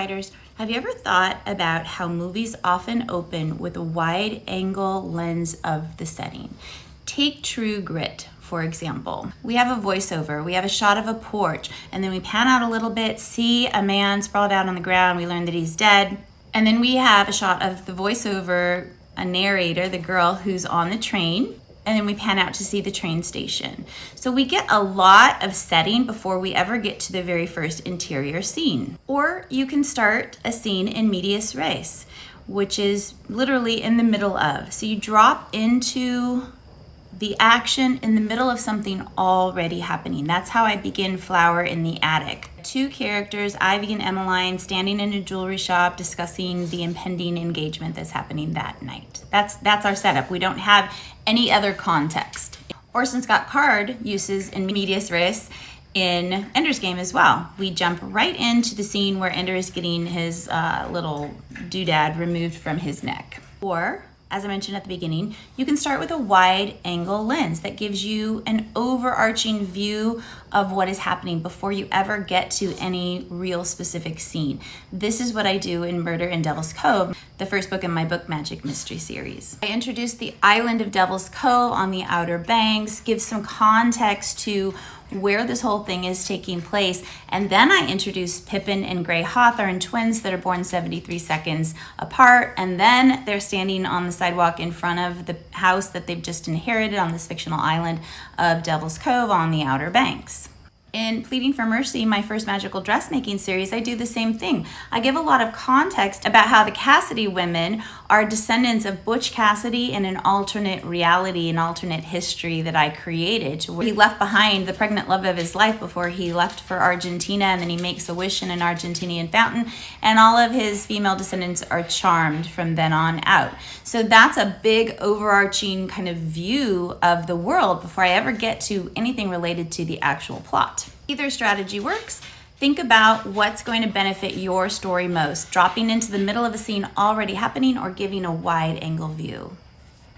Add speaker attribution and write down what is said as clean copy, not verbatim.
Speaker 1: fighters, have you ever thought about how movies often open with a wide angle lens of the setting? Take True Grit, for example. We have a voiceover, we have a shot of a porch, and then we pan out a little bit, see a man sprawled out on the ground, we learn that he's dead, and then we have a shot of the voiceover, a narrator, the girl who's on the train, and then we pan out to see the train station. So we get a lot of setting before we ever get to the very first interior scene. Or you can start a scene in medias res, which is literally in the middle of. So you drop into the action in the middle of something already happening. That's how I begin Flower in the Attic. Two characters, Ivy and Emmeline, standing in a jewelry shop discussing the impending engagement that's happening that night. That's our setup. We don't have any other context. Orson Scott Card uses in medias res in Ender's Game as well. We jump right into the scene where Ender is getting his little doodad removed from his neck. Or, as I mentioned at the beginning, you can start with a wide angle lens that gives you an overarching view of what is happening before you ever get to any real specific scene. This is what I do in Murder in Devil's Cove, the first book in my Book Magic Mystery series. I introduce the island of Devil's Cove on the Outer Banks, give some context to where this whole thing is taking place, and then I introduce Pippin and Grey Hawthorne, twins that are born 73 seconds apart, and then they're standing on the sidewalk in front of the house that they've just inherited on this fictional island of Devil's Cove on the Outer Banks. In Pleading for Mercy, my first magical dressmaking series, I do the same thing. I give a lot of context about how the Cassidy women are descendants of Butch Cassidy in an alternate reality, an alternate history that I created. Where he left behind the pregnant love of his life before he left for Argentina, and then he makes a wish in an Argentinian fountain, and all of his female descendants are charmed from then on out. So that's a big overarching kind of view of the world before I ever get to anything related to the actual plot. Either strategy works. Think about what's going to benefit your story most, dropping into the middle of a scene already happening or giving a wide angle view.